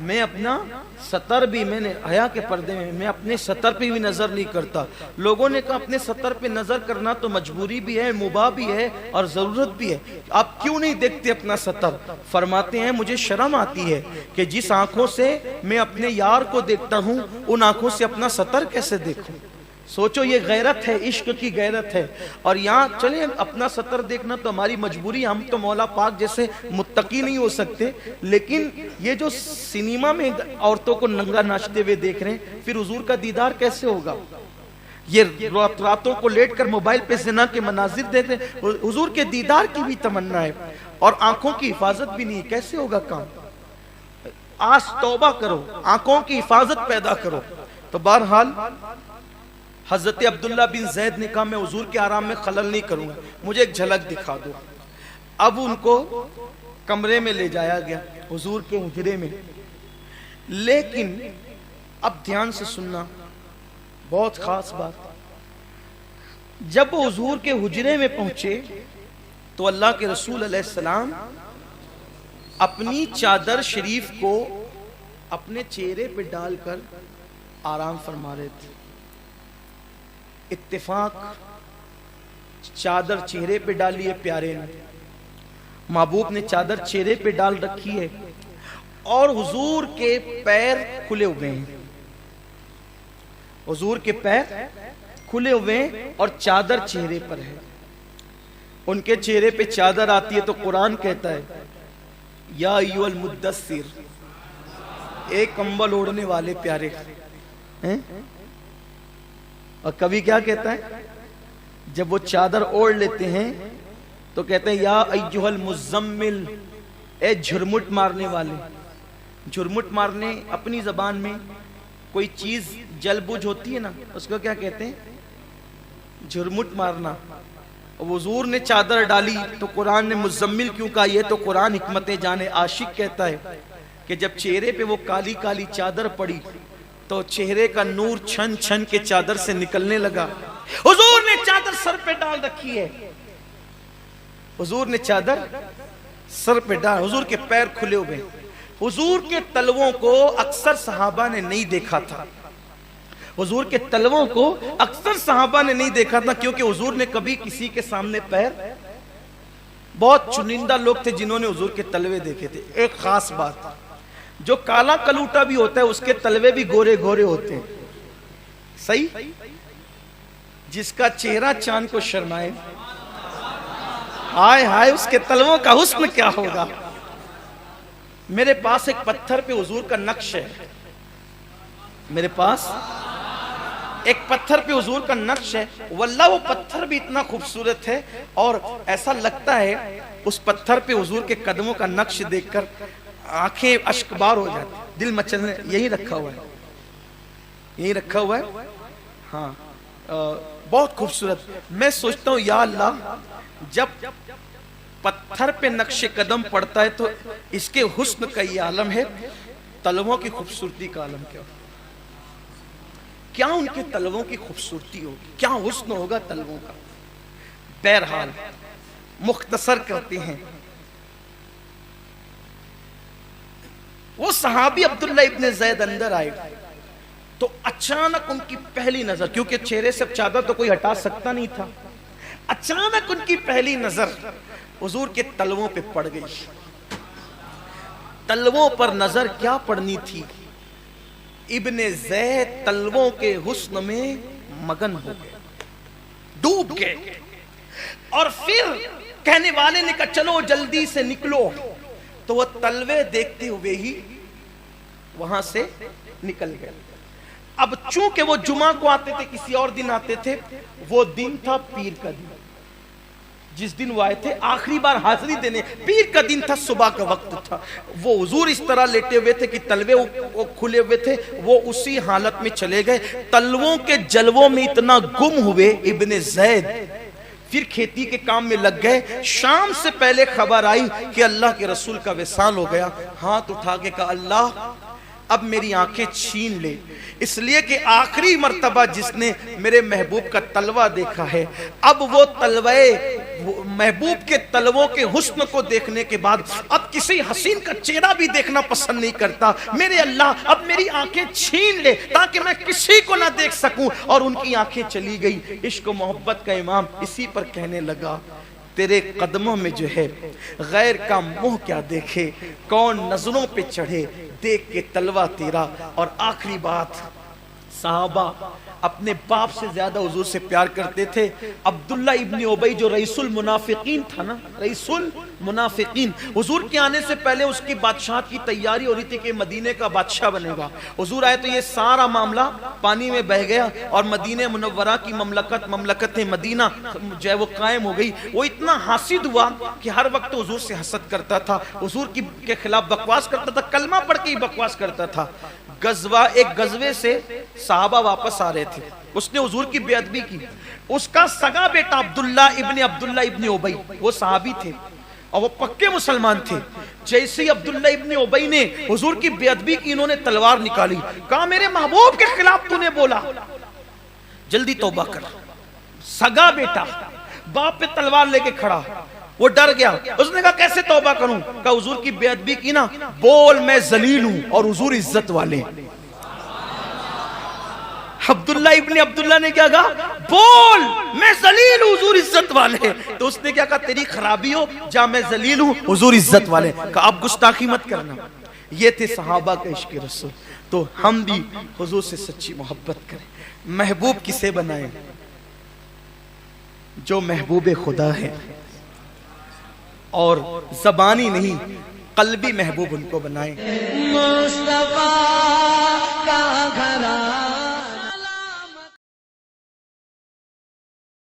میں اپنا سطر بھی، میں نے حیا کے پردے میں اپنے سطر پہ بھی نظر نہیں کرتا. لوگوں نے کہا اپنے سطر پہ نظر کرنا تو مجبوری بھی ہے، مباح بھی ہے اور ضرورت بھی ہے، آپ کیوں نہیں دیکھتے اپنا سطر؟ فرماتے ہیں مجھے شرم آتی ہے کہ جس آنکھوں سے میں اپنے یار کو دیکھتا ہوں ان آنکھوں سے اپنا سطر کیسے دیکھوں. سوچو یہ غیرت ہے، عشق کی غیرت ہے. اور یہاں چلیں اپنا سطر دیکھنا تو ہماری مجبوری، ہم تو مولا پاک جیسے متقی نہیں ہو سکتے، لیکن یہ جو سینما میں عورتوں کو ننگا ناچتے ہوئے دیکھ رہے ہیں، پھر حضور کا دیدار کیسے ہوگا؟ یہ راتوں کو لیٹ کر موبائل پہ زنا کے مناظر دیکھ رہے ہیں، حضور کے دیدار کی بھی تمنا ہے اور آنکھوں کی حفاظت بھی نہیں، کیسے ہوگا کام؟ آج توبہ کرو، آنکھوں کی حفاظت پیدا کرو. تو بہرحال حضرت عبداللہ بن زید نے کہا میں حضور کے آرام میں خلل نہیں کروں گا، مجھے ایک جھلک دکھا دو. اب ان کو کمرے میں لے جایا گیا، حضور کے حجرے میں. لیکن اب دھیان سے سننا، بہت خاص بات. جب وہ حضور کے حجرے میں پہنچے تو اللہ کے رسول علیہ السلام اپنی چادر شریف کو اپنے چہرے پہ ڈال کر آرام فرما رہے تھے. اتفاق، چادر چہرے پہ ڈالی ہے پیارے نے، محبوب نے چادر چہرے پہ ڈال رکھی ہے اور حضور کے پیر کھلے ہوئے ہیں. حضور کے پیر کھلے ہوئے ہیں اور چادر چہرے پر ہے. ان کے چہرے پہ چادر آتی ہے تو قرآن کہتا ہے یا ایھا المدثر، ایک کمبل اوڑھنے والے پیارے. اور کبھی کیا کہتا ہے جب وہ چادر اوڑھ لیتے ہیں تو کہتے ہیں یا ایھا المزمل، اے جھرمٹ مارنے والے. جھرمٹ مارنے اپنی زبان میں کوئی چیز جل بجھ ہوتی ہے نا، اس کو کیا کہتے ہیں؟ جھرمٹ مارنا. حضور نے چادر ڈالی تو قرآن نے مزمل کیوں کہا؟ یہ تو قرآن حکمت جان عاشق کہتا ہے کہ جب چہرے پہ وہ کالی کالی چادر پڑی تو چہرے کا نور چھن چھن کے چادر سے نکلنے لگا. حضور نے چادر سر پہ ڈال رکھی ہے، حضور نے چادر سر پہ ڈال، حضور کے پیر کھلے ہوئے. حضور کے تلووں کو اکثر صحابہ نے نہیں دیکھا تھا، حضور کے تلووں کو اکثر صحابہ نے نہیں دیکھا تھا کیونکہ حضور نے کبھی کسی کے سامنے پیر، بہت چنندہ لوگ تھے جنہوں نے حضور کے تلوے دیکھے تھے. ایک خاص بات، جو کالا کلوٹا بھی ہوتا ہے اس کے تلوے بھی گورے گورے ہوتے ہیں. صحیح؟ جس کا چہرہ چاند کو شرمائے، ہائے ہائے اس کے تلووں کا حسن کیا ہوگا. میرے پاس ایک پتھر پہ حضور کا نقش ہے، میرے پاس ایک پتھر پہ حضور کا نقش ہے. واللہ وہ پتھر بھی اتنا خوبصورت ہے اور ایسا لگتا ہے اس پتھر پہ حضور کے قدموں کا نقش دیکھ کر آنکھیں اشکبار ہو جاتی، دل مچلنے. یہی رکھا ہوا ہے، یہی رکھا ہوا ہے. ہاں بہت خوبصورت. میں سوچتا ہوں یا اللہ، جب پتھر پہ نقش قدم پڑتا ہے تو اس کے حسن کا یہ عالم ہے، تلووں کی خوبصورتی کا عالم کیا ہوگا؟ کیا ان کے تلووں کی خوبصورتی ہوگی، کیا حسن ہوگا تلووں کا. بہرحال مختصر کرتے ہیں، وہ صحابی عبداللہ ابن زید اندر آئے تو اچانک ان کی پہلی نظر، کیونکہ چہرے سے چادر تو کوئی ہٹا سکتا نہیں تھا، اچانک ان کی پہلی نظر حضور کے تلووں پہ پڑ گئی. تلووں پر نظر کیا پڑنی تھی، ابن زید تلووں کے حسن میں مگن ہو گئے، ڈوب گئے. اور پھر کہنے والے نے کہا چلو جلدی سے نکلو، تو وہ تلوے دیکھتے ہوئے ہی وہاں سے نکل گئے. اب چونکہ وہ جمعہ کو آتے تھے، کسی اور دن آتے تھے، وہ دن تھا پیر کا دن، جس دن وہ آئے تھے آخری بار حاضری دینے، پیر کا دن تھا، صبح کا وقت تھا. وہ حضور اس طرح لیٹے ہوئے تھے کہ تلوے کھلے ہوئے تھے، وہ اسی حالت میں چلے گئے. تلووں کے جلووں میں اتنا گم ہوئے ابن زید، پھر کھیتی کے کام میں لگ گئے. شام سے پہلے خبر آئی کہ اللہ کے رسول کا وصال ہو گیا. ہاتھ اٹھا کے کہا اللہ اب میری آنکھیں چھین لے، اس لیے کہ آخری مرتبہ جس نے میرے محبوب کا تلوہ دیکھا ہے، اب وہ تلوے محبوب کے تلووں کے حسن کو دیکھنے کے بعد اب کسی حسین کا چہرہ بھی دیکھنا پسند نہیں کرتا. میرے اللہ اب میری آنکھیں چھین لے تاکہ میں کسی کو نہ دیکھ سکوں. اور ان کی آنکھیں چلی گئی. عشق و محبت کا امام اسی پر کہنے لگا تیرے قدموں میں جو ہے غیر کا منہ کیا دیکھے, کون نظروں پہ چڑھے دیکھ کے تلوہ تیرا. اور آخری بات, صحابہ اپنے باپ سے زیادہ حضور سے پیار کرتے تھے. عبداللہ ابن ابی جو رئیس المنافقین تھا نا, رئیس المنافقین, حضور کے آنے سے پہلے اس کی بادشاہت کی تیاری ہو رہی تھی کہ مدینے کا بادشاہ بنے گا. حضور آئے تو یہ سارا معاملہ پانی میں بہہ گیا اور مدینہ منورہ کی مملکت مدینہ جو ہے وہ قائم ہو گئی. وہ اتنا حاسد ہوا کہ ہر وقت حضور سے حسد کرتا تھا, حضور کے خلاف بکواس کرتا تھا, کلمہ پڑھ کے ہی بکواس کرتا تھا. ایک غزوے سے صحابہ واپس آ رہے تھے, اس نے حضور کی بے ادبی کی. اس کا سگا بیٹا عبداللہ ابن ابی وہ صحابی تھے اور وہ پکے مسلمان تھے. جیسے ہی عبداللہ ابن ابی نے حضور کی بے ادبی کی, انہوں نے تلوار نکالی, کہا میرے محبوب کے خلاف تو نے بولا, جلدی توبہ کر. سگا بیٹا باپ پہ تلوار لے کے کھڑا, وہ ڈر گیا. اس نے کہا کیسے توبہ کروں؟ کہا حضور کی بے ادبی کی نا, بول میں ذلیل ہوں اور حضور عزت والے. عبداللہ نے کیا کہا, بول میں ذلیل ہوں حضور عزت والے. تو اس نے کیا کہا, تیری خرابی ہو, جا میں ذلیل ہوں حضور عزت والے. کہا اب گستاخی مت کرنا. یہ تھے صحابہ کا عشق رسول. تو ہم بھی حضور سے سچی محبت کریں. محبوب کسے بنائیں؟ جو محبوب خدا ہے, اور زبانی نہیں قلبی محبوب ان کو بنائیں. مصطفیٰ کا